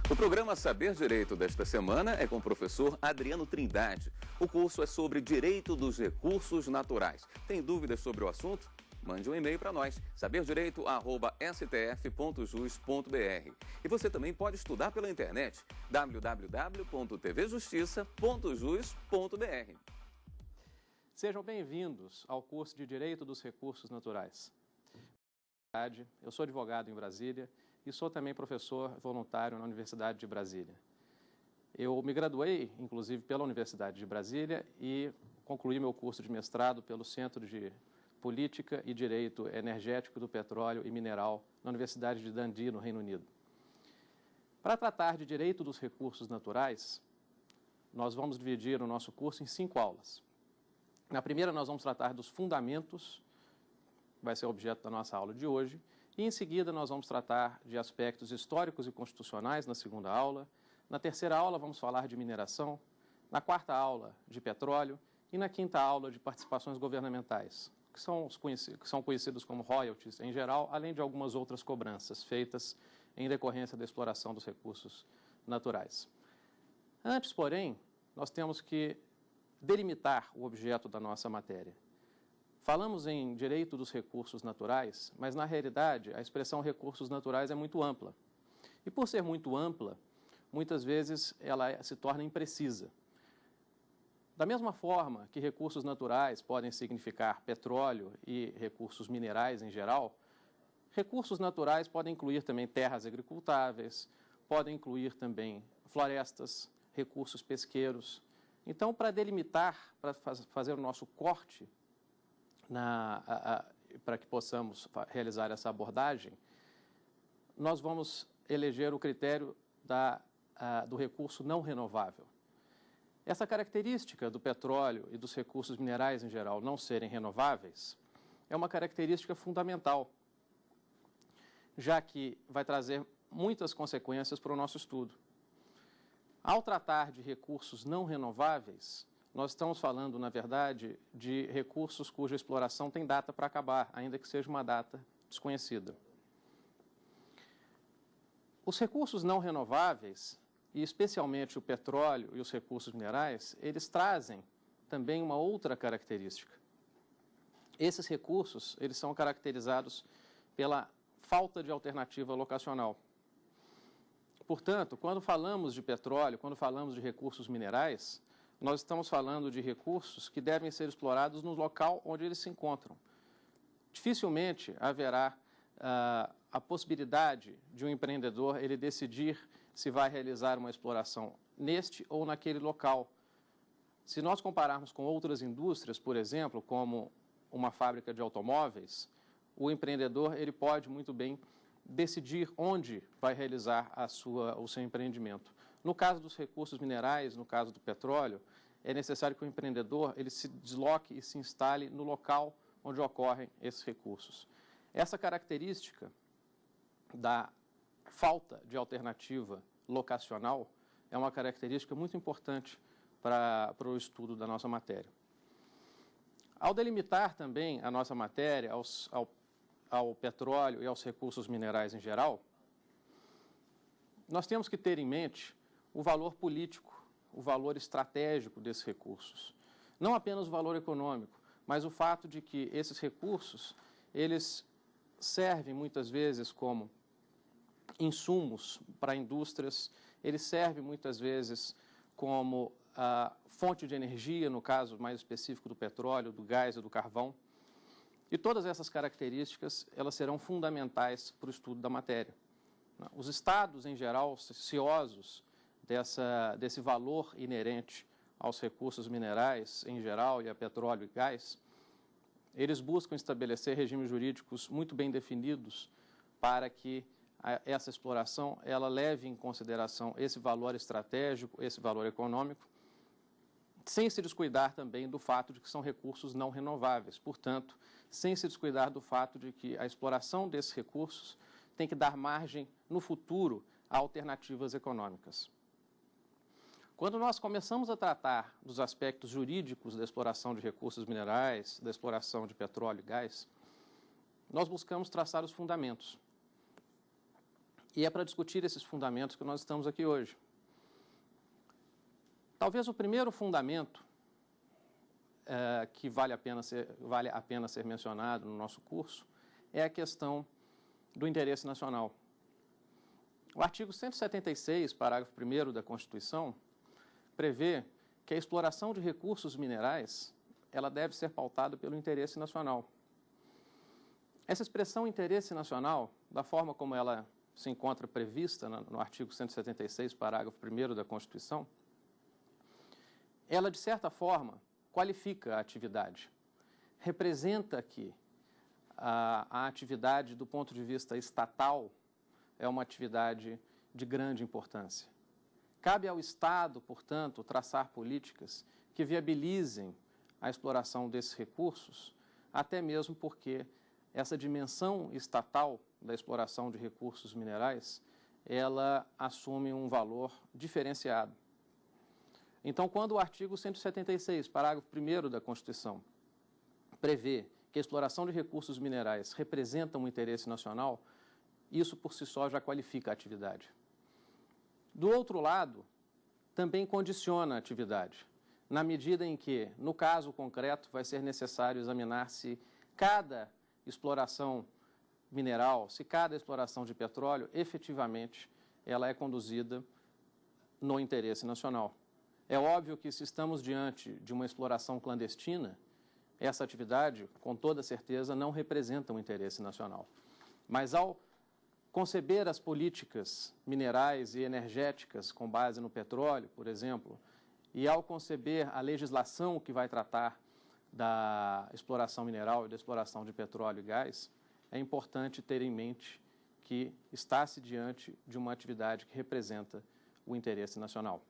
O programa Saber Direito desta semana é com o professor Adriano Trindade. O curso é sobre Direito dos Recursos Naturais. Tem dúvidas sobre o assunto? Mande um e-mail para nós, saberdireito@stf.jus.br. E você também pode estudar pela internet, www.tvjustiça.jus.br. Sejam bem-vindos ao curso de Direito dos Recursos Naturais. Eu sou advogado em Brasília e sou também professor voluntário na Universidade de Brasília. Eu me graduei, inclusive, pela Universidade de Brasília e concluí meu curso de mestrado pelo Centro de Política e Direito Energético do Petróleo e Mineral na Universidade de Dundee, no Reino Unido. Para tratar de Direito dos Recursos Naturais, nós vamos dividir o nosso curso em 5 aulas. Na primeira, nós vamos tratar dos fundamentos, vai ser objeto da nossa aula de hoje, e em seguida nós vamos tratar de aspectos históricos e constitucionais na segunda aula. Na terceira aula vamos falar de mineração, na quarta aula de petróleo e na quinta aula de participações governamentais, que são conhecidos como royalties em geral, além de algumas outras cobranças feitas em decorrência da exploração dos recursos naturais. Antes, porém, nós temos que delimitar o objeto da nossa matéria. Falamos em direito dos recursos naturais, mas na realidade a expressão recursos naturais é muito ampla. E por ser muito ampla, muitas vezes ela se torna imprecisa. Da mesma forma que recursos naturais podem significar petróleo e recursos minerais em geral, recursos naturais podem incluir também terras agricultáveis, podem incluir também florestas, recursos pesqueiros. Então, para delimitar, para fazer o nosso corte, para que possamos realizar essa abordagem, nós vamos eleger o critério do recurso não renovável. Essa característica do petróleo e dos recursos minerais em geral não serem renováveis é uma característica fundamental, já que vai trazer muitas consequências para o nosso estudo. Ao tratar de recursos não renováveis, nós estamos falando, na verdade, de recursos cuja exploração tem data para acabar, ainda que seja uma data desconhecida. Os recursos não renováveis, e especialmente o petróleo e os recursos minerais, eles trazem também uma outra característica. Esses recursos, eles são caracterizados pela falta de alternativa locacional. Portanto, quando falamos de petróleo, quando falamos de recursos minerais, nós estamos falando de recursos que devem ser explorados no local onde eles se encontram. Dificilmente haverá a possibilidade de um empreendedor ele decidir se vai realizar uma exploração neste ou naquele local. Se nós compararmos com outras indústrias, por exemplo, como uma fábrica de automóveis, o empreendedor ele pode muito bem decidir onde vai realizar o seu empreendimento. No caso dos recursos minerais, no caso do petróleo, é necessário que o empreendedor ele se desloque e se instale no local onde ocorrem esses recursos. Essa característica da falta de alternativa locacional é uma característica muito importante para o estudo da nossa matéria. Ao delimitar também a nossa matéria ao petróleo e aos recursos minerais em geral, nós temos que ter em mente o valor político, o valor estratégico desses recursos. Não apenas o valor econômico, mas o fato de que esses recursos, eles servem muitas vezes como insumos para indústrias, eles servem muitas vezes como fonte de energia, no caso mais específico do petróleo, do gás e do carvão. E todas essas características, elas serão fundamentais para o estudo da matéria. Os estados, em geral, ciosos desse valor inerente aos recursos minerais, em geral, e a petróleo e gás, eles buscam estabelecer regimes jurídicos muito bem definidos para que essa exploração ela leve em consideração esse valor estratégico, esse valor econômico, sem se descuidar também do fato de que são recursos não renováveis. Portanto, sem se descuidar do fato de que a exploração desses recursos tem que dar margem, no futuro, a alternativas econômicas. Quando nós começamos a tratar dos aspectos jurídicos da exploração de recursos minerais, da exploração de petróleo e gás, nós buscamos traçar os fundamentos. E é para discutir esses fundamentos que nós estamos aqui hoje. Talvez o primeiro fundamento que vale a pena ser mencionado no nosso curso é a questão do interesse nacional. O artigo 176, parágrafo 1º da Constituição, prevê que a exploração de recursos minerais ela deve ser pautada pelo interesse nacional. Essa expressão interesse nacional, da forma como ela se encontra prevista no artigo 176, parágrafo 1º da Constituição, ela, de certa forma, qualifica a atividade. Representa que a atividade, do ponto de vista estatal, é uma atividade de grande importância. Cabe ao Estado, portanto, traçar políticas que viabilizem a exploração desses recursos, até mesmo porque essa dimensão estatal da exploração de recursos minerais, ela assume um valor diferenciado. Então, quando o artigo 176, parágrafo 1º da Constituição, prevê que a exploração de recursos minerais representa um interesse nacional, isso por si só já qualifica a atividade. Do outro lado, também condiciona a atividade, na medida em que, no caso concreto, vai ser necessário examinar se cada exploração mineral, se cada exploração de petróleo, efetivamente, ela é conduzida no interesse nacional. É óbvio que, se estamos diante de uma exploração clandestina, essa atividade, com toda certeza, não representa um interesse nacional. Mas, ao conceber as políticas minerais e energéticas com base no petróleo, por exemplo, e ao conceber a legislação que vai tratar da exploração mineral e da exploração de petróleo e gás, é importante ter em mente que está-se diante de uma atividade que representa o interesse nacional.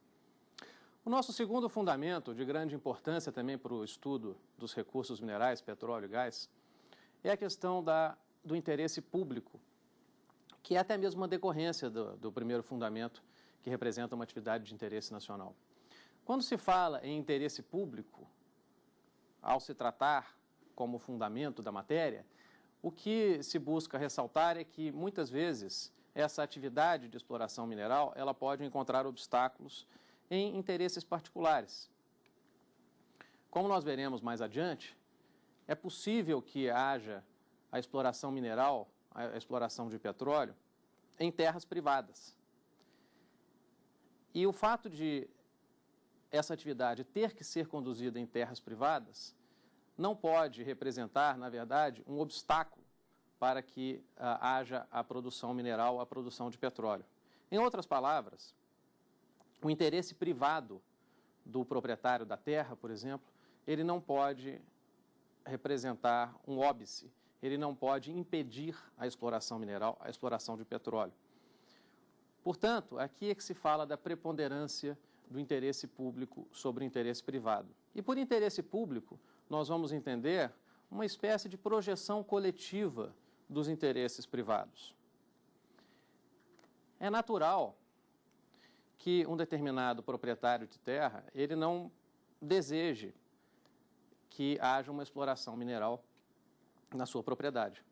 O nosso segundo fundamento, de grande importância também para o estudo dos recursos minerais, petróleo e gás, é a questão do interesse público, que é até mesmo uma decorrência do primeiro fundamento, que representa uma atividade de interesse nacional. Quando se fala em interesse público, ao se tratar como fundamento da matéria, o que se busca ressaltar é que, muitas vezes, essa atividade de exploração mineral ela pode encontrar obstáculos em interesses particulares. Como nós veremos mais adiante, é possível que haja a exploração mineral, a exploração de petróleo, em terras privadas. E o fato de essa atividade ter que ser conduzida em terras privadas não pode representar, na verdade, um obstáculo para que haja a produção mineral, a produção de petróleo. Em outras palavras, o interesse privado do proprietário da terra, por exemplo, ele não pode representar um óbice, ele não pode impedir a exploração mineral, a exploração de petróleo. Portanto, aqui é que se fala da preponderância do interesse público sobre o interesse privado. E por interesse público, nós vamos entender uma espécie de projeção coletiva dos interesses privados. É natural que um determinado proprietário de terra, ele não deseje que haja uma exploração mineral na sua propriedade.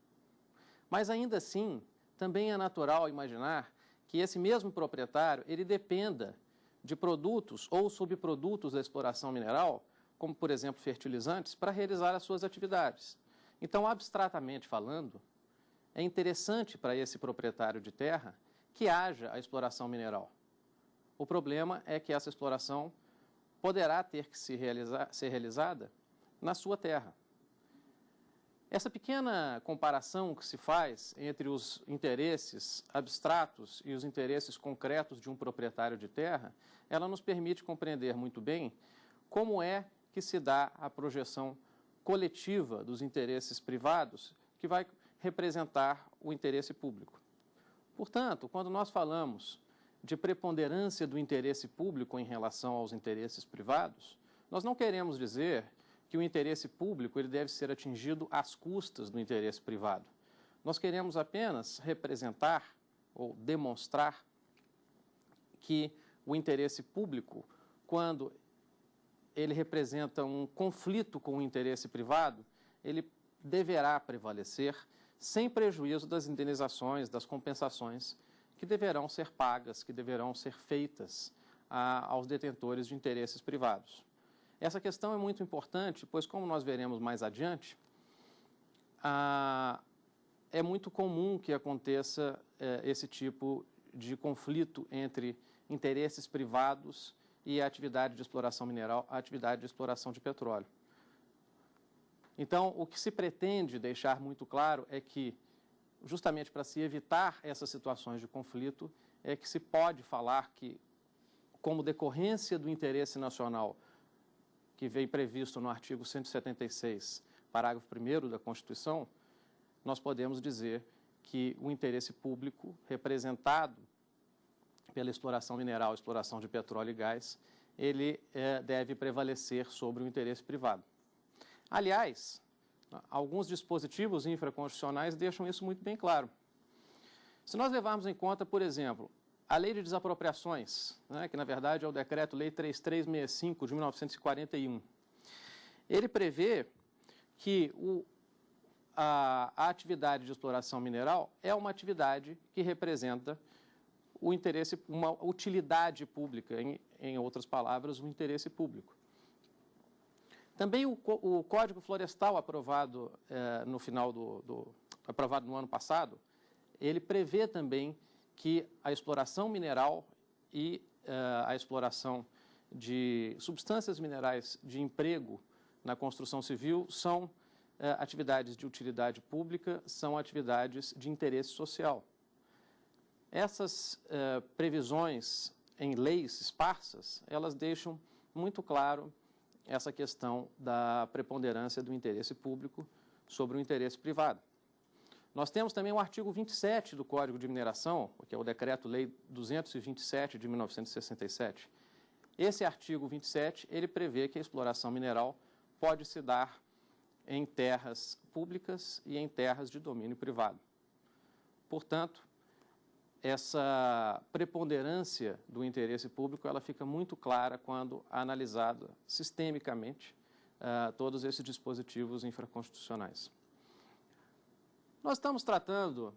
Mas, ainda assim, também é natural imaginar que esse mesmo proprietário, ele dependa de produtos ou subprodutos da exploração mineral, como, por exemplo, fertilizantes, para realizar as suas atividades. Então, abstratamente falando, é interessante para esse proprietário de terra que haja a exploração mineral. O problema é que essa exploração poderá ter que ser realizada na sua terra. Essa pequena comparação que se faz entre os interesses abstratos e os interesses concretos de um proprietário de terra, ela nos permite compreender muito bem como é que se dá a projeção coletiva dos interesses privados que vai representar o interesse público. Portanto, quando nós falamos de preponderância do interesse público em relação aos interesses privados, nós não queremos dizer que o interesse público ele deve ser atingido às custas do interesse privado. Nós queremos apenas representar ou demonstrar que o interesse público, quando ele representa um conflito com o interesse privado, ele deverá prevalecer sem prejuízo das indenizações, das compensações que que deverão ser pagas, que deverão ser feitas aos detentores de interesses privados. Essa questão é muito importante, pois, como nós veremos mais adiante, é muito comum que aconteça esse tipo de conflito entre interesses privados e a atividade de exploração mineral, a atividade de exploração de petróleo. Então, o que se pretende deixar muito claro é que, justamente para se evitar essas situações de conflito, é que se pode falar que, como decorrência do interesse nacional que veio previsto no artigo 176, parágrafo 1º da Constituição, nós podemos dizer que o interesse público representado pela exploração mineral, exploração de petróleo e gás, ele deve prevalecer sobre o interesse privado. Aliás, alguns dispositivos infraconstitucionais deixam isso muito bem claro. Se nós levarmos em conta, por exemplo, a Lei de Desapropriações, né, que na verdade é o Decreto-Lei 3365 de 1941, ele prevê que a atividade de exploração mineral é uma atividade que representa o interesse, uma utilidade pública, em outras palavras, o interesse público. Também o Código Florestal, aprovado aprovado no ano passado, ele prevê também que a exploração mineral e a exploração de substâncias minerais de emprego na construção civil são atividades de utilidade pública, são atividades de interesse social. Essas previsões em leis esparsas, elas deixam muito claro essa questão da preponderância do interesse público sobre o interesse privado. Nós temos também o artigo 27 do Código de Mineração, que é o Decreto-Lei 227 de 1967. Esse artigo 27, ele prevê que a exploração mineral pode se dar em terras públicas e em terras de domínio privado. Portanto, essa preponderância do interesse público, ela fica muito clara quando analisada sistemicamente todos esses dispositivos infraconstitucionais. Nós estamos tratando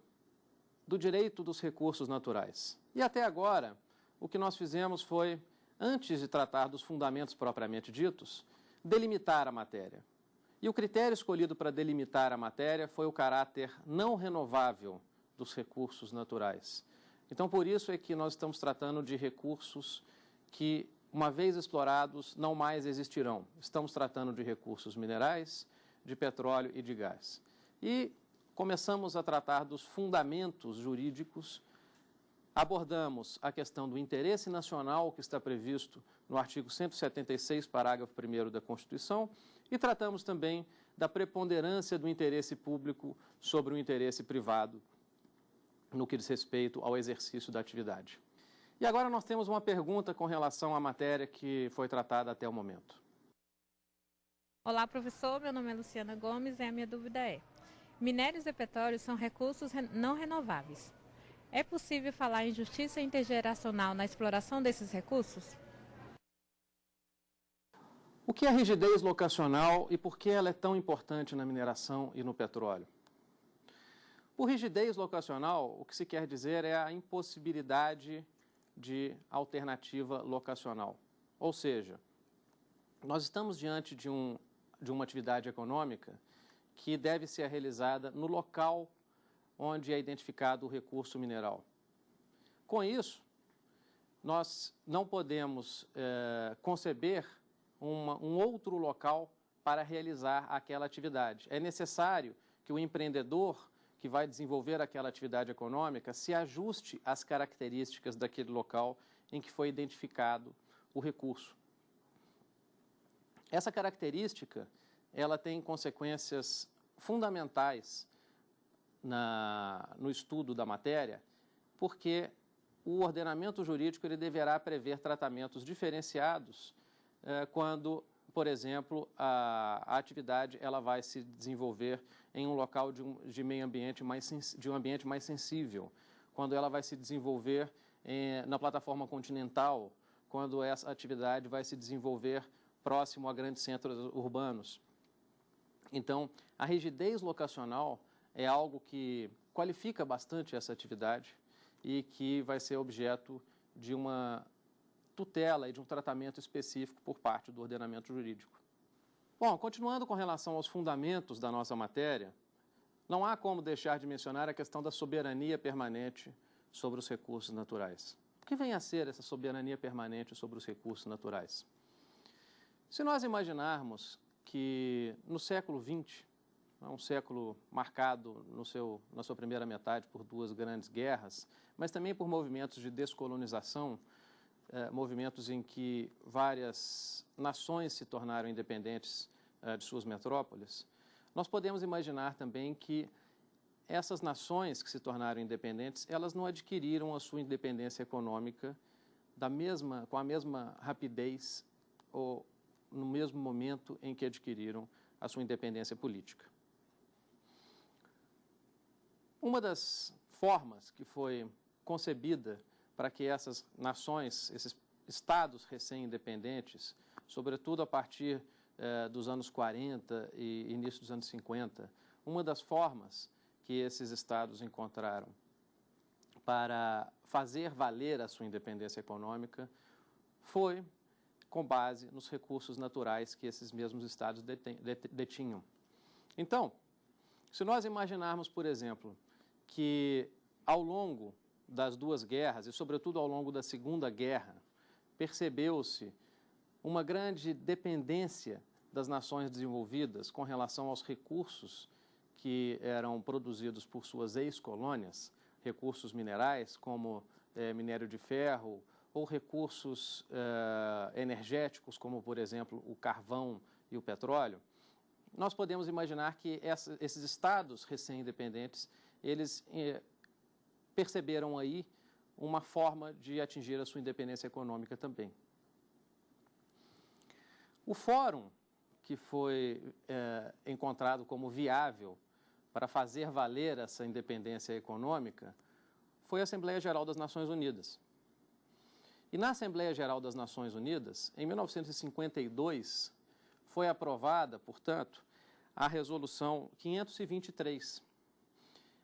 do direito dos recursos naturais. E até agora, o que nós fizemos foi, antes de tratar dos fundamentos propriamente ditos, delimitar a matéria. E o critério escolhido para delimitar a matéria foi o caráter não renovável dos recursos naturais. Então, por isso é que nós estamos tratando de recursos que, uma vez explorados, não mais existirão. Estamos tratando de recursos minerais, de petróleo e de gás. E começamos a tratar dos fundamentos jurídicos, abordamos a questão do interesse nacional, que está previsto no artigo 176, parágrafo 1º da Constituição, e tratamos também da preponderância do interesse público sobre o interesse privado, no que diz respeito ao exercício da atividade. E agora nós temos uma pergunta com relação à matéria que foi tratada até o momento. Olá, professor. Meu nome é Luciana Gomes e a minha dúvida é: minérios e petróleo são recursos não renováveis. É possível falar em justiça intergeracional na exploração desses recursos? O que é rigidez locacional e por que ela é tão importante na mineração e no petróleo? Por rigidez locacional, o que se quer dizer é a impossibilidade de alternativa locacional. Ou seja, nós estamos diante de uma atividade econômica que deve ser realizada no local onde é identificado o recurso mineral. Com isso, nós não podemos conceber um outro local para realizar aquela atividade. É necessário que o empreendedor que vai desenvolver aquela atividade econômica se ajuste às características daquele local em que foi identificado o recurso. Essa característica, ela tem consequências fundamentais no estudo da matéria, porque o ordenamento jurídico ele deverá prever tratamentos diferenciados quando, por exemplo, a atividade ela vai se desenvolver em um local de meio ambiente de um ambiente mais sensível, quando ela vai se desenvolver na plataforma continental, quando essa atividade vai se desenvolver próximo a grandes centros urbanos. Então, a rigidez locacional é algo que qualifica bastante essa atividade e que vai ser objeto de uma tutela e de um tratamento específico por parte do ordenamento jurídico. Bom, continuando com relação aos fundamentos da nossa matéria, não há como deixar de mencionar a questão da soberania permanente sobre os recursos naturais. O que vem a ser essa soberania permanente sobre os recursos naturais? Se nós imaginarmos que no século XX, um século marcado na sua primeira metade por duas grandes guerras, mas também por movimentos de descolonização, movimentos em que várias nações se tornaram independentes de suas metrópoles, nós podemos imaginar também que essas nações que se tornaram independentes, elas não adquiriram a sua independência econômica com a mesma rapidez ou no mesmo momento em que adquiriram a sua independência política. Uma das formas que foi concebida para que essas nações, esses estados recém-independentes, sobretudo a partir dos anos 40 e início dos anos 50, uma das formas que esses estados encontraram para fazer valer a sua independência econômica foi com base nos recursos naturais que esses mesmos estados detinham. Então, se nós imaginarmos, por exemplo, que ao longo das duas guerras, e sobretudo ao longo da Segunda Guerra, percebeu-se uma grande dependência das nações desenvolvidas com relação aos recursos que eram produzidos por suas ex-colônias, recursos minerais como minério de ferro ou recursos energéticos como, por exemplo, o carvão e o petróleo, nós podemos imaginar que esses estados recém-independentes, eles perceberam aí uma forma de atingir a sua independência econômica também. O fórum que foi encontrado como viável para fazer valer essa independência econômica foi a Assembleia Geral das Nações Unidas. E na Assembleia Geral das Nações Unidas, em 1952, foi aprovada, portanto, a Resolução 523.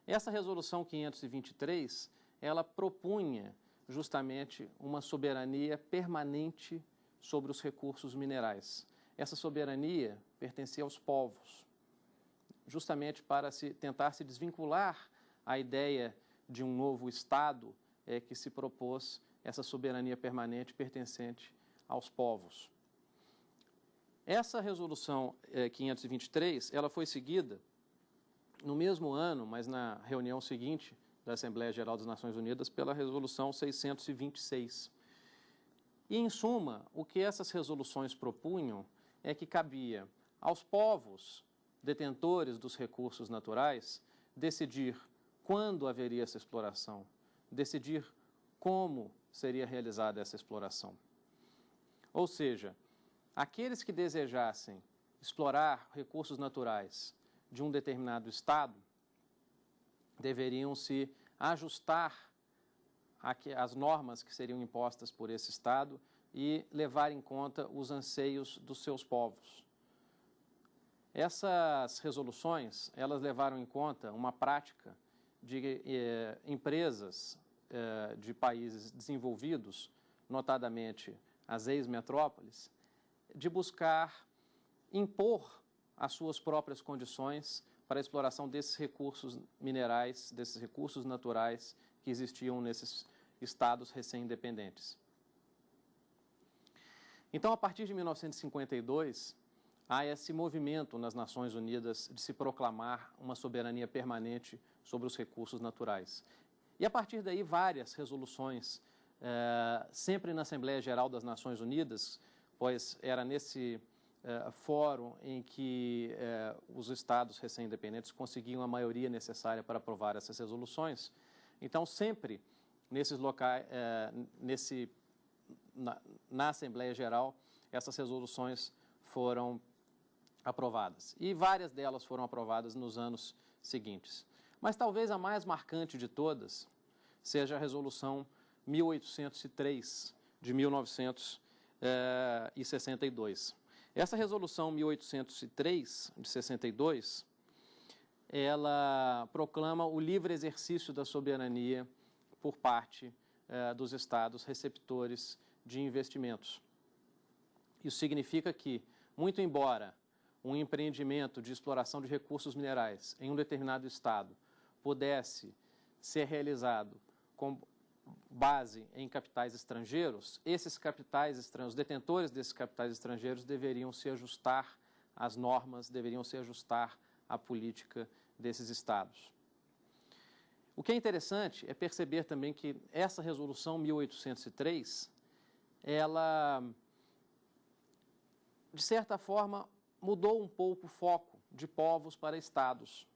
Essa Resolução 523, ela propunha justamente uma soberania permanente sobre os recursos minerais. Essa soberania pertencia aos povos, justamente para tentar se desvincular a ideia de um novo Estado que se propôs essa soberania permanente pertencente aos povos. Essa Resolução 523, ela foi seguida no mesmo ano, mas na reunião seguinte da Assembleia Geral das Nações Unidas, pela Resolução 626. E, em suma, o que essas resoluções propunham é que cabia aos povos detentores dos recursos naturais decidir quando haveria essa exploração, decidir como seria realizada essa exploração. Ou seja, aqueles que desejassem explorar recursos naturais de um determinado estado deveriam se ajustar às normas que seriam impostas por esse estado e levar em conta os anseios dos seus povos. Essas resoluções, elas levaram em conta uma prática de empresas de países desenvolvidos, notadamente as ex-metrópoles, de buscar impor as suas próprias condições para a exploração desses recursos minerais, desses recursos naturais que existiam nesses estados recém-independentes. Então, a partir de 1952, há esse movimento nas Nações Unidas de se proclamar uma soberania permanente sobre os recursos naturais. E, a partir daí, várias resoluções, sempre na Assembleia Geral das Nações Unidas, pois era nesse fórum em que os estados recém-independentes conseguiam a maioria necessária para aprovar essas resoluções. Então, sempre nesses locais, na Assembleia Geral, essas resoluções foram aprovadas. E várias delas foram aprovadas nos anos seguintes. Mas talvez a mais marcante de todas seja a Resolução 1803, de 1962. Essa Resolução 1803, de 62, ela proclama o livre exercício da soberania por parte dos estados receptores de investimentos. Isso significa que, muito embora um empreendimento de exploração de recursos minerais em um determinado estado pudesse ser realizado com base em capitais estrangeiros, esses capitais estrangeiros, os detentores desses capitais estrangeiros deveriam se ajustar às normas, deveriam se ajustar à política desses estados. O que é interessante é perceber também que essa resolução 1803, ela, de certa forma, mudou um pouco o foco de povos para estados.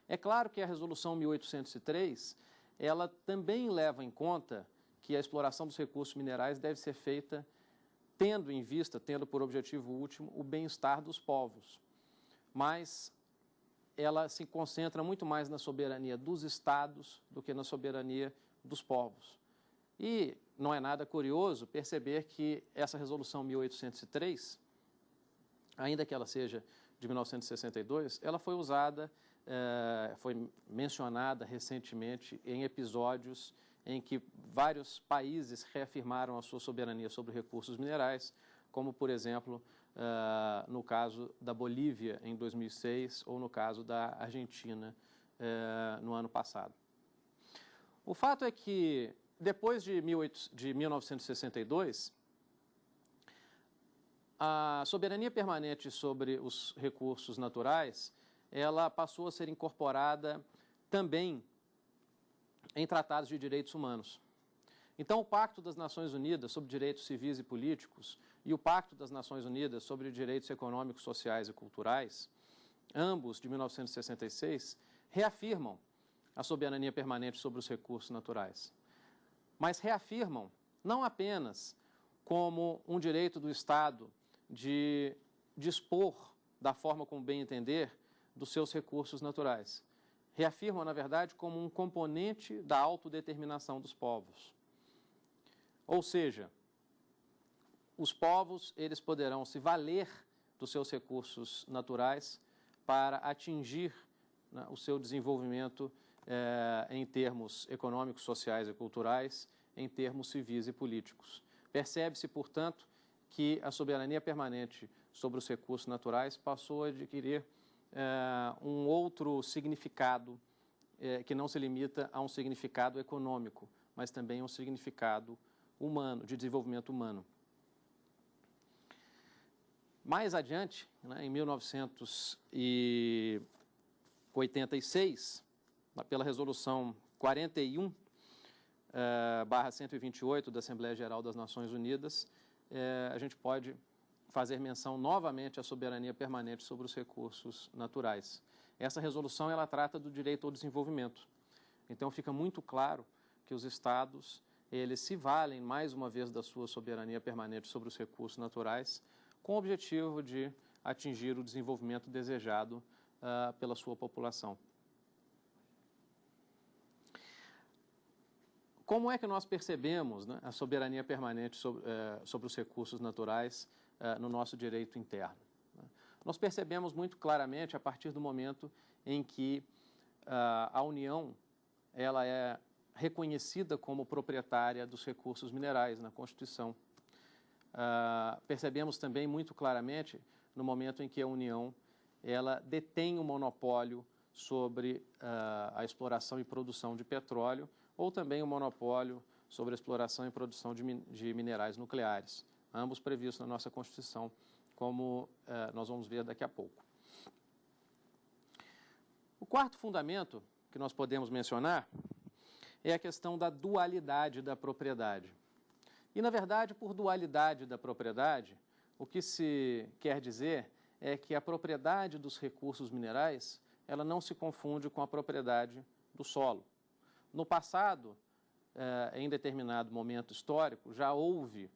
É claro que a resolução 1803, ela também leva em conta que a exploração dos recursos minerais deve ser feita tendo em vista, tendo por objetivo último, o bem-estar dos povos. Mas ela se concentra muito mais na soberania dos estados do que na soberania dos povos. E não é nada curioso perceber que essa resolução 1803, ainda que ela seja de 1962, ela foi usada, foi mencionada recentemente em episódios em que vários países reafirmaram a sua soberania sobre recursos minerais, como, por exemplo, no caso da Bolívia, em 2006, ou no caso da Argentina, no ano passado. O fato é que, depois de 1962, a soberania permanente sobre os recursos naturais, ela passou a ser incorporada também em tratados de direitos humanos. Então, o Pacto das Nações Unidas sobre Direitos Civis e Políticos e o Pacto das Nações Unidas sobre Direitos Econômicos, Sociais e Culturais, ambos de 1966, reafirmam a soberania permanente sobre os recursos naturais. Mas reafirmam não apenas como um direito do Estado de dispor da forma como bem entender dos seus recursos naturais. Reafirmam, na verdade, como um componente da autodeterminação dos povos. Ou seja, os povos, eles poderão se valer dos seus recursos naturais para atingir, né, o seu desenvolvimento em termos econômicos, sociais e culturais, em termos civis e políticos. Percebe-se, portanto, que a soberania permanente sobre os recursos naturais passou a adquirir um outro significado que não se limita a um significado econômico, mas também a um significado humano, de desenvolvimento humano. Mais adiante, né, em 1986, pela resolução 41/128 da Assembleia Geral das Nações Unidas, a gente pode fazer menção novamente à soberania permanente sobre os recursos naturais. Essa resolução, ela trata do direito ao desenvolvimento. Então, fica muito claro que os estados, eles se valem, mais uma vez, da sua soberania permanente sobre os recursos naturais, com o objetivo de atingir o desenvolvimento desejado pela sua população. Como é que nós percebemos, né, a soberania permanente sobre os recursos naturais no nosso direito interno? Nós percebemos muito claramente a partir do momento em que a União, ela é reconhecida como proprietária dos recursos minerais na Constituição. Percebemos também muito claramente no momento em que a União, ela detém o monopólio sobre a exploração e produção de petróleo, ou também o monopólio sobre a exploração e produção de minerais nucleares, ambos previstos na nossa Constituição, como nós vamos ver daqui a pouco. O quarto fundamento que nós podemos mencionar é a questão da dualidade da propriedade. E, na verdade, por dualidade da propriedade, o que se quer dizer é que a propriedade dos recursos minerais, ela não se confunde com a propriedade do solo. No passado, em determinado momento histórico, já houve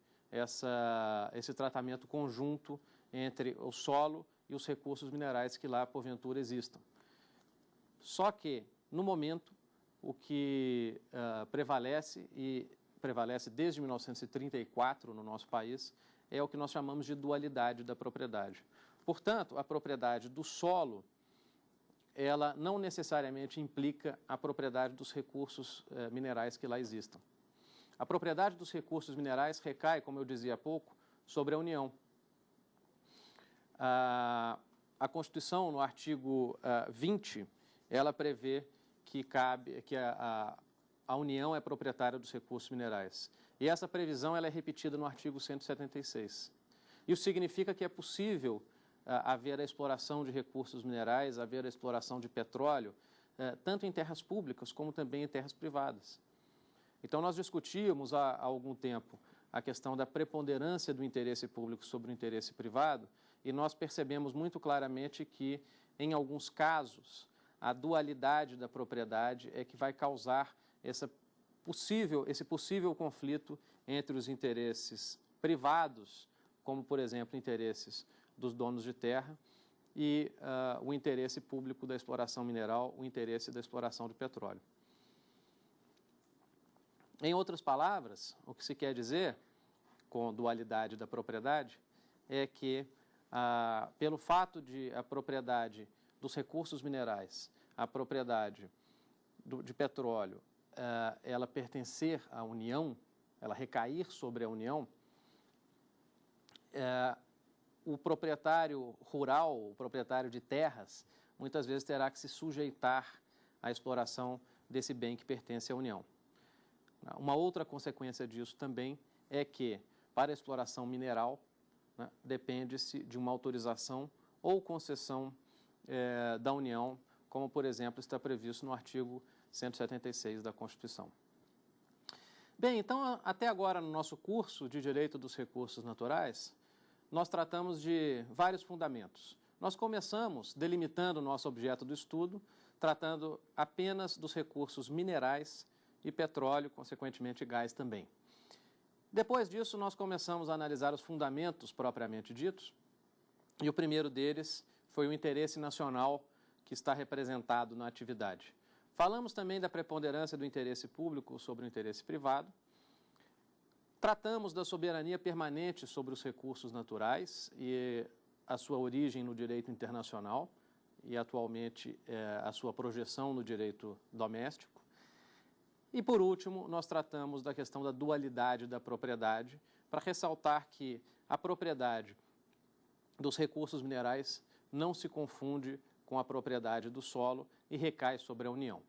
esse tratamento conjunto entre o solo e os recursos minerais que lá, porventura, existam. Só que, no momento, o que prevalece, e prevalece desde 1934 no nosso país, é o que nós chamamos de dualidade da propriedade. Portanto, a propriedade do solo, ela não necessariamente implica a propriedade dos recursos minerais que lá existam. A propriedade dos recursos minerais recai, como eu dizia há pouco, sobre a União. A Constituição, no artigo 20, ela prevê que a União é proprietária dos recursos minerais. E essa previsão ela é repetida no artigo 176. Isso significa que é possível haver a exploração de recursos minerais, haver a exploração de petróleo, tanto em terras públicas como também em terras privadas. Então, nós discutíamos há algum tempo a questão da preponderância do interesse público sobre o interesse privado e nós percebemos muito claramente que, em alguns casos, a dualidade da propriedade é que vai causar esse possível conflito entre os interesses privados, como, por exemplo, interesses dos donos de terra e o interesse público da exploração mineral, o interesse da exploração de petróleo. Em outras palavras, o que se quer dizer com dualidade da propriedade é que, pelo fato de a propriedade dos recursos minerais, a propriedade de petróleo, ela pertencer à União, ela recair sobre a União, o proprietário rural, o proprietário de terras, muitas vezes terá que se sujeitar à exploração desse bem que pertence à União. Uma outra consequência disso também é que, para a exploração mineral, depende-se de uma autorização ou concessão da União, como, por exemplo, está previsto no artigo 176 da Constituição. Bem, então, até agora no nosso curso de Direito dos Recursos Naturais, nós tratamos de vários fundamentos. Nós começamos delimitando o nosso objeto do estudo, tratando apenas dos recursos minerais e petróleo, consequentemente gás também. Depois disso, nós começamos a analisar os fundamentos propriamente ditos, e o primeiro deles foi o interesse nacional que está representado na atividade. Falamos também da preponderância do interesse público sobre o interesse privado, tratamos da soberania permanente sobre os recursos naturais e a sua origem no direito internacional e, atualmente, a sua projeção no direito doméstico. E, por último, nós tratamos da questão da dualidade da propriedade, para ressaltar que a propriedade dos recursos minerais não se confunde com a propriedade do solo e recai sobre a União.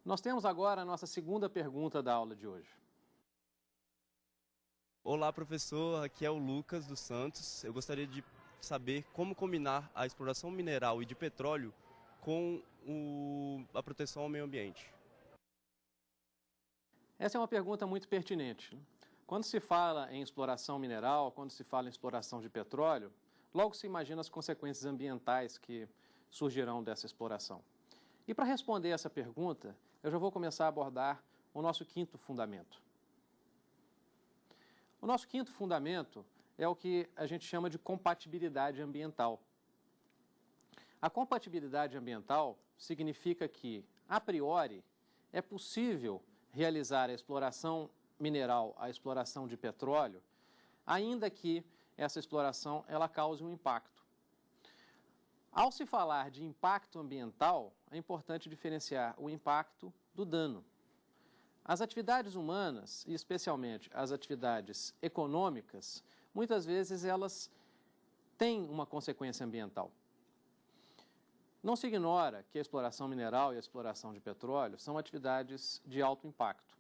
Nós temos agora a nossa segunda pergunta da aula de hoje. Olá, professor. Aqui é o Lucas dos Santos. Eu gostaria de saber como combinar a exploração mineral e de petróleo com a proteção ao meio ambiente. Essa é uma pergunta muito pertinente. Quando se fala em exploração mineral, quando se fala em exploração de petróleo, logo se imagina as consequências ambientais que surgirão dessa exploração. E para responder essa pergunta, eu já vou começar a abordar o nosso quinto fundamento. O nosso quinto fundamento é o que a gente chama de compatibilidade ambiental. A compatibilidade ambiental significa que, a priori, é possível realizar a exploração mineral, a exploração de petróleo, ainda que essa exploração ela cause um impacto. Ao se falar de impacto ambiental, é importante diferenciar o impacto do dano. As atividades humanas, e especialmente as atividades econômicas, muitas vezes elas têm uma consequência ambiental. Não se ignora que a exploração mineral e a exploração de petróleo são atividades de alto impacto.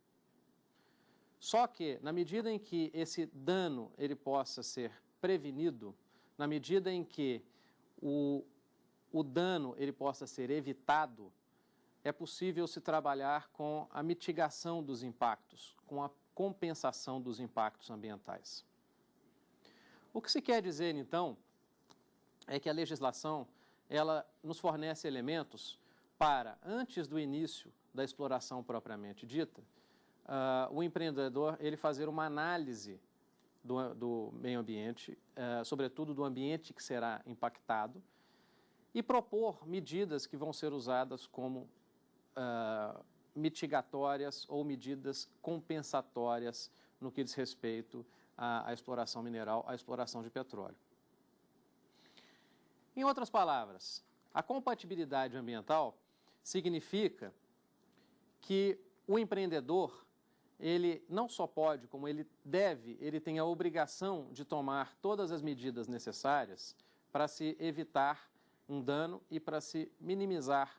Só que, na medida em que esse dano ele possa ser prevenido, na medida em que o dano ele possa ser evitado, é possível se trabalhar com a mitigação dos impactos, com a compensação dos impactos ambientais. O que se quer dizer, então, é que a legislação ela nos fornece elementos para, antes do início da exploração propriamente dita, o empreendedor ele fazer uma análise do meio ambiente, sobretudo do ambiente que será impactado, e propor medidas que vão ser usadas como mitigatórias ou medidas compensatórias no que diz respeito à exploração mineral, à exploração de petróleo. Em outras palavras, A compatibilidade ambiental significa que o empreendedor, ele não só pode, como ele deve, ele tem a obrigação de tomar todas as medidas necessárias para se evitar um dano e para se minimizar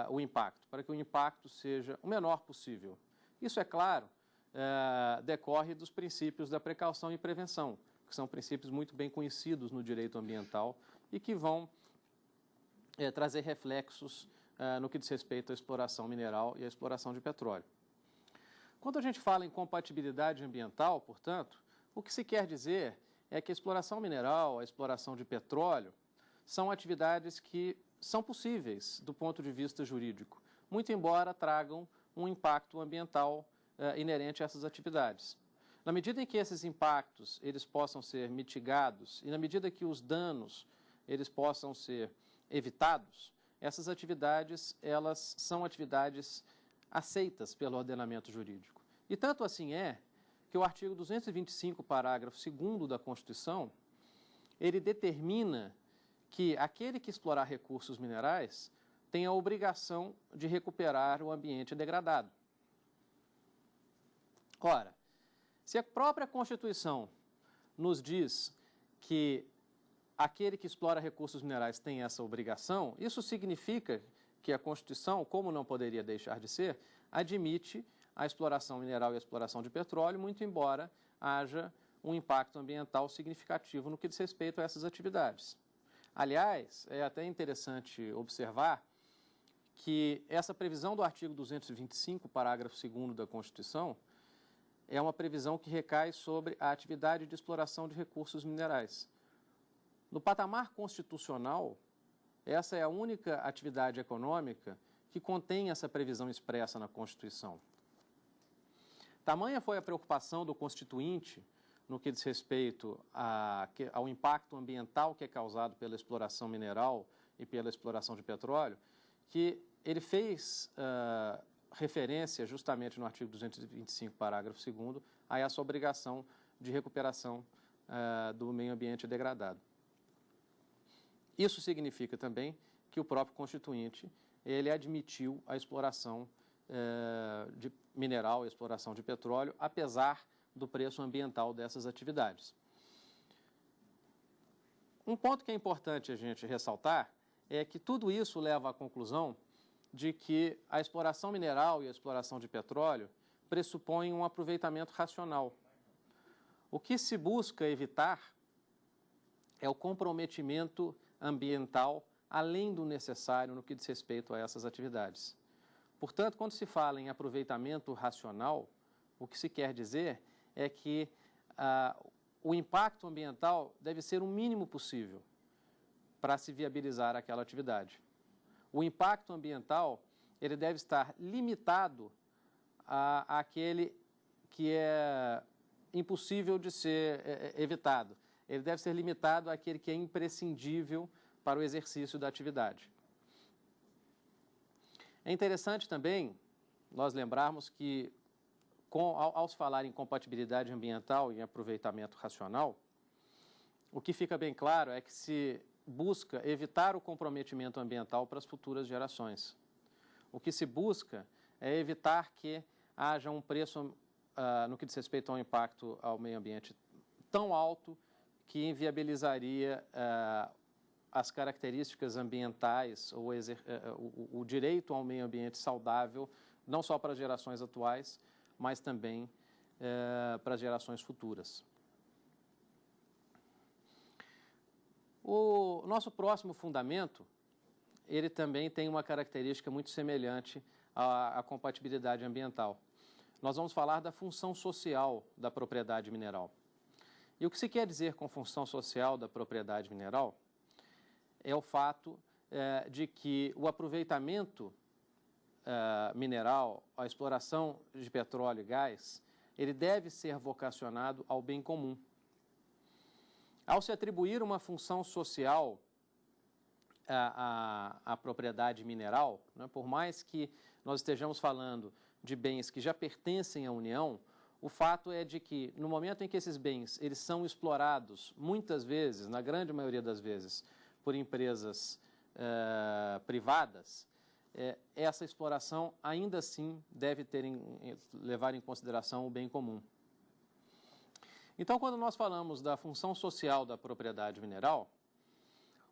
o impacto, para que o impacto seja o menor possível. Isso, é claro, decorre dos princípios da precaução e prevenção, que são princípios muito bem conhecidos no direito ambiental e que vão trazer reflexos no que diz respeito à exploração mineral e à exploração de petróleo. Quando a gente fala em compatibilidade ambiental, portanto, o que se quer dizer é que a exploração mineral, a exploração de petróleo, são atividades que são possíveis do ponto de vista jurídico, muito embora tragam um impacto ambiental inerente a essas atividades. Na medida em que esses impactos eles possam ser mitigados e na medida que os danos eles possam ser evitados, essas atividades elas são atividades aceitas pelo ordenamento jurídico. E tanto assim é que o artigo 225, parágrafo 2º da Constituição, ele determina que aquele que explorar recursos minerais tem a obrigação de recuperar o ambiente degradado. Ora, se a própria Constituição nos diz que aquele que explora recursos minerais tem essa obrigação, isso significa que a Constituição, como não poderia deixar de ser, admite a exploração mineral e a exploração de petróleo, muito embora haja um impacto ambiental significativo no que diz respeito a essas atividades. Aliás, é até interessante observar que essa previsão do artigo 225, parágrafo 2º da Constituição, é uma previsão que recai sobre a atividade de exploração de recursos minerais. No patamar constitucional, essa é a única atividade econômica que contém essa previsão expressa na Constituição. Tamanha foi a preocupação do Constituinte no que diz respeito ao impacto ambiental que é causado pela exploração mineral e pela exploração de petróleo, que ele fez referência justamente no artigo 225, parágrafo 2º, a essa obrigação de recuperação do meio ambiente degradado. Isso significa também que o próprio Constituinte ele admitiu a exploração de mineral, a exploração de petróleo, apesar do preço ambiental dessas atividades. Um ponto que é importante a gente ressaltar é que tudo isso leva à conclusão de que a exploração mineral e a exploração de petróleo pressupõem um aproveitamento racional. O que se busca evitar é o comprometimento ambiental além do necessário no que diz respeito a essas atividades. Portanto, quando se fala em aproveitamento racional, o que se quer dizer é que o impacto ambiental deve ser o mínimo possível para se viabilizar aquela atividade. O impacto ambiental ele deve estar limitado àquele que é impossível de ser evitado. Ele deve ser limitado àquele que é imprescindível para o exercício da atividade. É interessante também nós lembrarmos que, ao se falar em compatibilidade ambiental e em aproveitamento racional, o que fica bem claro é que se busca evitar o comprometimento ambiental para as futuras gerações. O que se busca é evitar que haja um preço, no que diz respeito ao impacto ao meio ambiente, tão alto que inviabilizaria as características ambientais ou o direito ao meio ambiente saudável, não só para as gerações atuais, mas também para as gerações futuras. O nosso próximo fundamento, ele também tem uma característica muito semelhante à compatibilidade ambiental. Nós vamos falar da função social da propriedade mineral. E o que se quer dizer com função social da propriedade mineral é o fato de que o aproveitamento mineral, a exploração de petróleo e gás, ele deve ser vocacionado ao bem comum. Ao se atribuir uma função social à propriedade mineral, né, por mais que nós estejamos falando de bens que já pertencem à União, o fato é de que, no momento em que esses bens eles são explorados, muitas vezes, na grande maioria das vezes, por empresas privadas, essa exploração ainda assim deve levar em consideração o bem comum. Então, quando nós falamos da função social da propriedade mineral,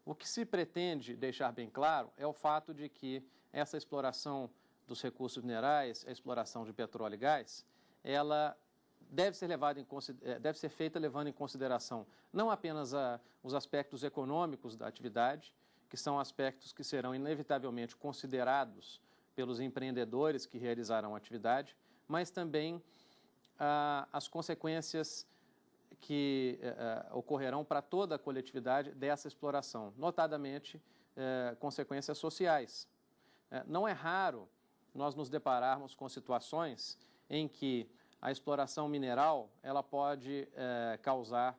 o que se pretende deixar bem claro é o fato de que essa exploração dos recursos minerais, a exploração de petróleo e gás, ela deve ser feita levando em consideração não apenas os aspectos econômicos da atividade, que são aspectos que serão inevitavelmente considerados pelos empreendedores que realizarão a atividade, mas também as consequências que ocorrerão para toda a coletividade dessa exploração, notadamente consequências sociais. Não é raro nós nos depararmos com situações em que a exploração mineral ela pode causar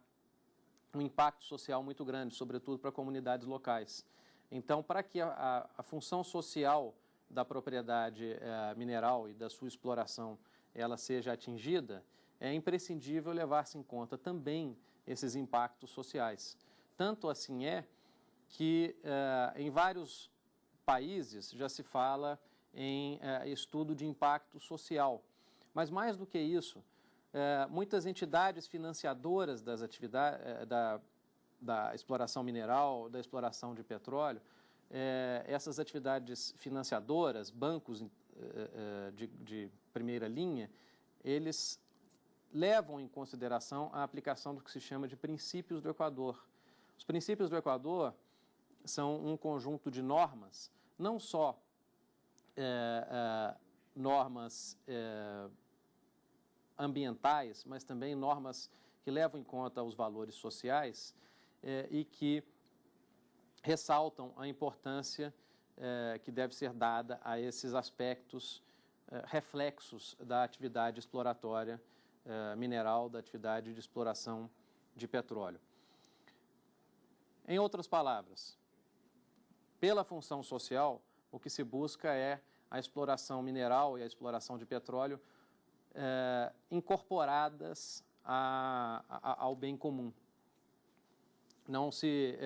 um impacto social muito grande, sobretudo para comunidades locais. Então, para que a função social da propriedade mineral e da sua exploração ela seja atingida, é imprescindível levar-se em conta também esses impactos sociais. Tanto assim é que em vários países já se fala em estudo de impacto social. Mas mais do que isso, muitas entidades financiadoras das atividades da exploração mineral, da exploração de petróleo, essas atividades financiadoras, bancos de primeira linha, eles levam em consideração a aplicação do que se chama de princípios do Equador. Os princípios do Equador são um conjunto de normas, não só normas ambientais, mas também normas que levam em conta os valores sociais e que ressaltam a importância que deve ser dada a esses aspectos reflexos da atividade exploratória mineral, da atividade de exploração de petróleo. Em outras palavras, pela função social, o que se busca é a exploração mineral e a exploração de petróleo incorporadas ao bem comum.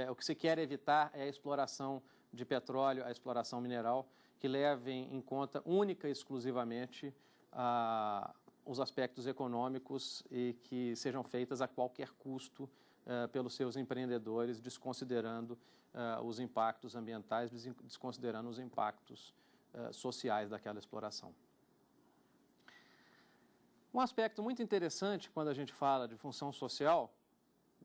O que se quer evitar é a exploração de petróleo, a exploração mineral, que levem em conta única e exclusivamente os aspectos econômicos e que sejam feitas a qualquer custo pelos seus empreendedores, desconsiderando os impactos ambientais, desconsiderando os impactos sociais daquela exploração. Um aspecto muito interessante quando a gente fala de função social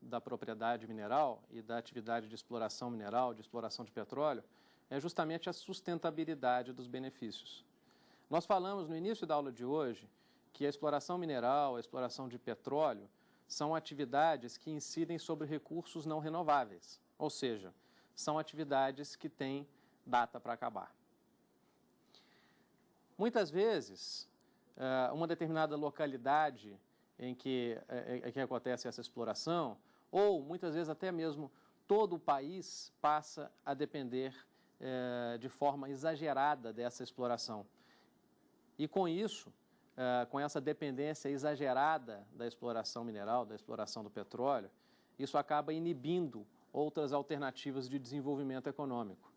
da propriedade mineral e da atividade de exploração mineral, de exploração de petróleo, é justamente a sustentabilidade dos benefícios. Nós falamos no início da aula de hoje que a exploração mineral, a exploração de petróleo, são atividades que incidem sobre recursos não renováveis, ou seja, são atividades que têm data para acabar. Muitas vezes, uma determinada localidade em que acontece essa exploração, ou muitas vezes até mesmo todo o país passa a depender de forma exagerada dessa exploração. E com isso, com essa dependência exagerada da exploração mineral, da exploração do petróleo, isso acaba inibindo outras alternativas de desenvolvimento econômico.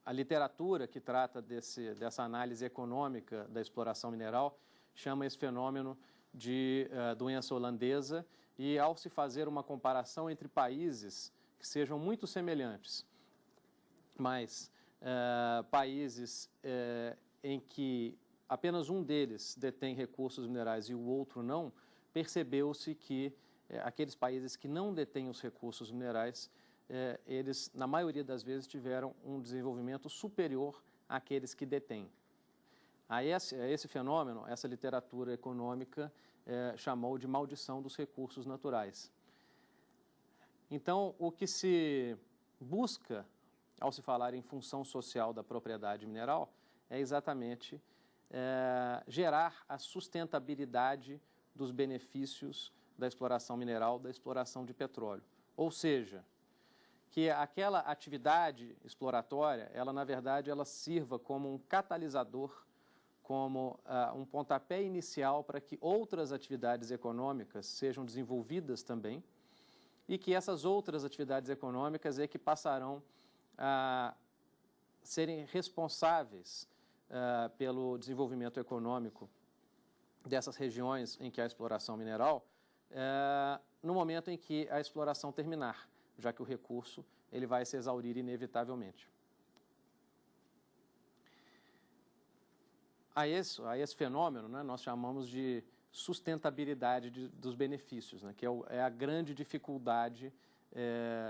A literatura que trata dessa análise econômica da exploração mineral chama esse fenômeno de doença holandesa e, ao se fazer uma comparação entre países que sejam muito semelhantes, mas países em que apenas um deles detém recursos minerais e o outro não, percebeu-se que aqueles países que não detêm os recursos minerais, eles, na maioria das vezes, tiveram um desenvolvimento superior àqueles que detêm. A esse fenômeno, essa literatura econômica chamou de maldição dos recursos naturais. Então, o que se busca ao se falar em função social da propriedade mineral é exatamente gerar a sustentabilidade dos benefícios da exploração mineral, da exploração de petróleo. Ou seja, que aquela atividade exploratória, ela na verdade, ela sirva como um catalisador, como um pontapé inicial para que outras atividades econômicas sejam desenvolvidas também e que essas outras atividades econômicas é que passarão a serem responsáveis pelo desenvolvimento econômico dessas regiões em que há exploração mineral, no momento em que a exploração terminar, já que o recurso ele vai se exaurir inevitavelmente. A esse fenômeno, né, nós chamamos de sustentabilidade dos benefícios, né, que é a grande dificuldade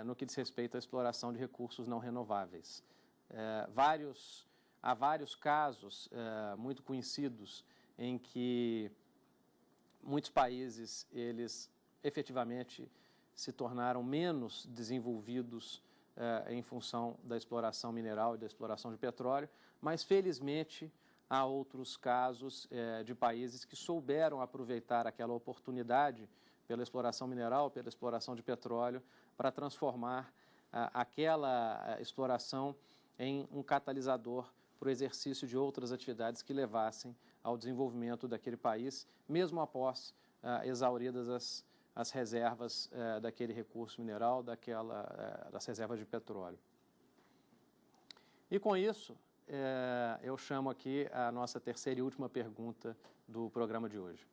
no que diz respeito à exploração de recursos não renováveis. Há vários casos muito conhecidos em que muitos países, eles efetivamente se tornaram menos desenvolvidos em função da exploração mineral e da exploração de petróleo, mas felizmente há outros casos de países que souberam aproveitar aquela oportunidade pela exploração mineral, pela exploração de petróleo, para transformar aquela exploração em um catalisador para o exercício de outras atividades que levassem ao desenvolvimento daquele país, mesmo após exauridas as reservas daquele recurso mineral, das reservas de petróleo. E com isso, eu chamo aqui a nossa terceira e última pergunta do programa de hoje.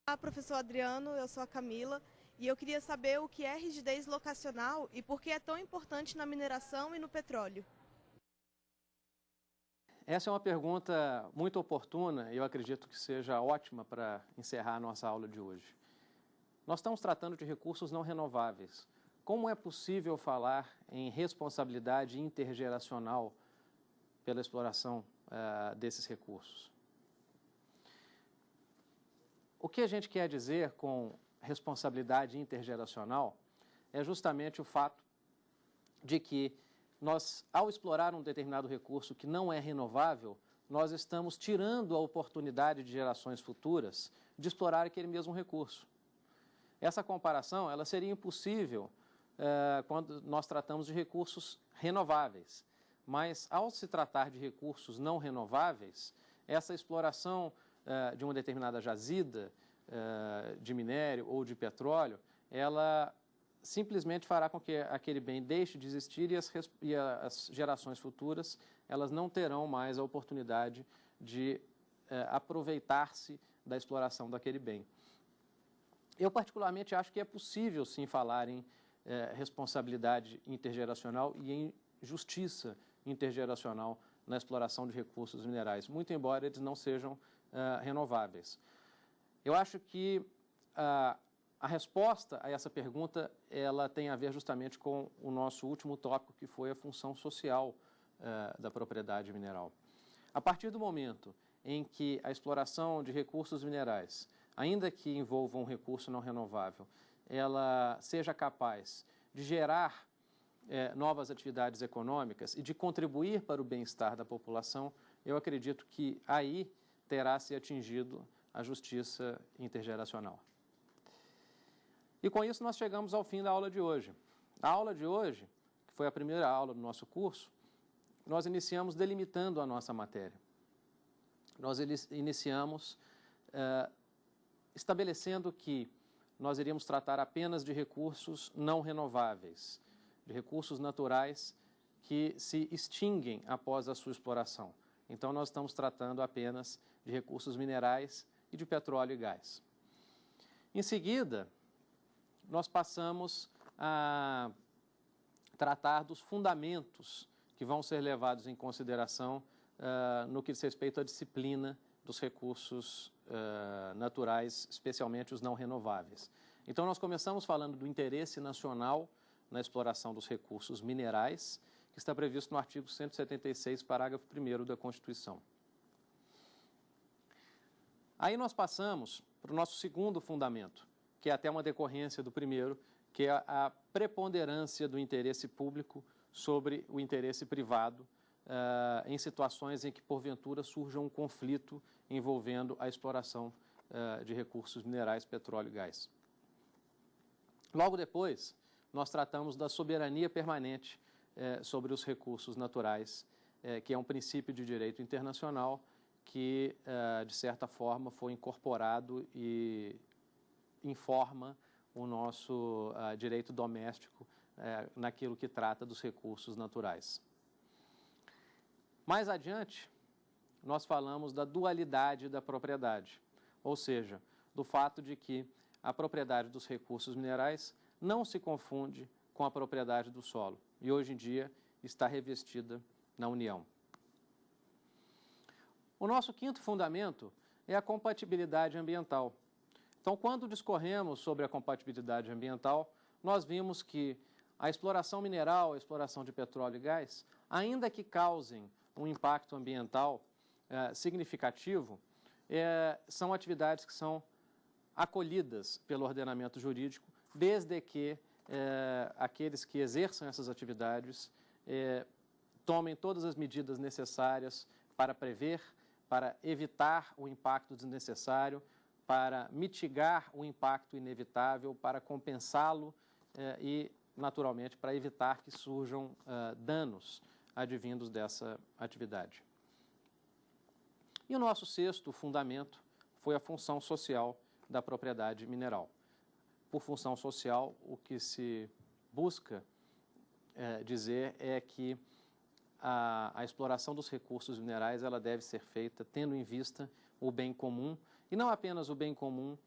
Olá, professor Adriano, eu sou a Camila e eu queria saber o que é rigidez locacional e por que é tão importante na mineração e no petróleo. Essa é uma pergunta muito oportuna e eu acredito que seja ótima para encerrar a nossa aula de hoje. Nós estamos tratando de recursos não renováveis. Como é possível falar em responsabilidade intergeracional pela exploração desses recursos? O que a gente quer dizer com responsabilidade intergeracional é justamente o fato de que nós, ao explorar um determinado recurso que não é renovável, nós estamos tirando a oportunidade de gerações futuras de explorar aquele mesmo recurso. Essa comparação ela seria impossível quando nós tratamos de recursos renováveis. Mas, ao se tratar de recursos não renováveis, essa exploração de uma determinada jazida de minério ou de petróleo, ela simplesmente fará com que aquele bem deixe de existir e as gerações futuras elas não terão mais a oportunidade de aproveitar-se da exploração daquele bem. Eu, particularmente, acho que é possível, sim, falar em responsabilidade intergeracional e em justiça intergeracional na exploração de recursos minerais, muito embora eles não sejam renováveis. Eu acho que a resposta a essa pergunta ela tem a ver justamente com o nosso último tópico, que foi a função social da propriedade mineral. A partir do momento em que a exploração de recursos minerais, ainda que envolva um recurso não renovável, ela seja capaz de gerar novas atividades econômicas e de contribuir para o bem-estar da população, eu acredito que aí terá se atingido a justiça intergeracional. E com isso nós chegamos ao fim da aula de hoje. A aula de hoje, que foi a primeira aula do nosso curso, nós iniciamos delimitando a nossa matéria. Nós iniciamos estabelecendo que nós iríamos tratar apenas de recursos não renováveis, de recursos naturais que se extinguem após a sua exploração. Então, nós estamos tratando apenas de recursos minerais e de petróleo e gás. Em seguida, nós passamos a tratar dos fundamentos que vão ser levados em consideração no que diz respeito à disciplina dos recursos naturais, especialmente os não renováveis. Então, nós começamos falando do interesse nacional na exploração dos recursos minerais, que está previsto no artigo 176, parágrafo 1º da Constituição. Aí nós passamos para o nosso segundo fundamento, que é até uma decorrência do primeiro, que é a preponderância do interesse público sobre o interesse privado em situações em que, porventura, surja um conflito envolvendo a exploração de recursos minerais, petróleo e gás. Logo depois, nós tratamos da soberania permanente sobre os recursos naturais, que é um princípio de direito internacional que, de certa forma, foi incorporado e informa o nosso direito doméstico naquilo que trata dos recursos naturais. Mais adiante, nós falamos da dualidade da propriedade, ou seja, do fato de que a propriedade dos recursos minerais não se confunde com a propriedade do solo e hoje em dia está revestida na União. O nosso quinto fundamento é a compatibilidade ambiental. Então, quando discorremos sobre a compatibilidade ambiental, nós vimos que a exploração mineral, a exploração de petróleo e gás, ainda que causem um impacto ambiental significativo, são atividades que são acolhidas pelo ordenamento jurídico, desde que aqueles que exerçam essas atividades tomem todas as medidas necessárias para prever, para evitar o impacto desnecessário, para mitigar o impacto inevitável, para compensá-lo e, naturalmente, para evitar que surjam danos advindos dessa atividade. E o nosso sexto fundamento foi a função social da propriedade mineral. Por função social, o que se busca dizer é que a exploração dos recursos minerais ela deve ser feita tendo em vista o bem comum, e não apenas o bem comum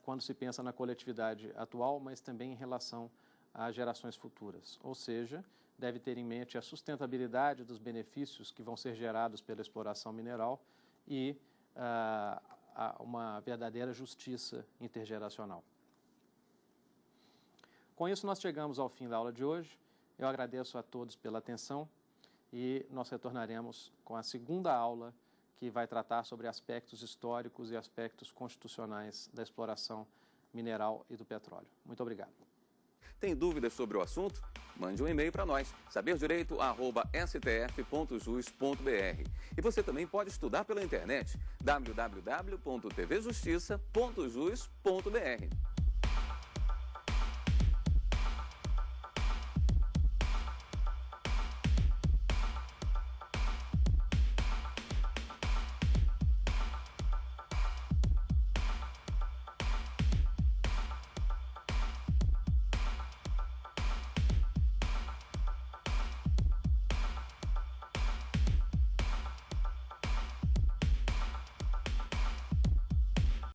quando se pensa na coletividade atual, mas também em relação às gerações futuras. Ou seja, deve ter em mente a sustentabilidade dos benefícios que vão ser gerados pela exploração mineral e uma verdadeira justiça intergeracional. Com isso, nós chegamos ao fim da aula de hoje. Eu agradeço a todos pela atenção e nós retornaremos com a segunda aula, que vai tratar sobre aspectos históricos e aspectos constitucionais da exploração mineral e do petróleo. Muito obrigado. Tem dúvidas sobre o assunto? Mande um e-mail para nós, saberdireito@stf.jus.br. E você também pode estudar pela internet, www.tvjustiça.jus.br.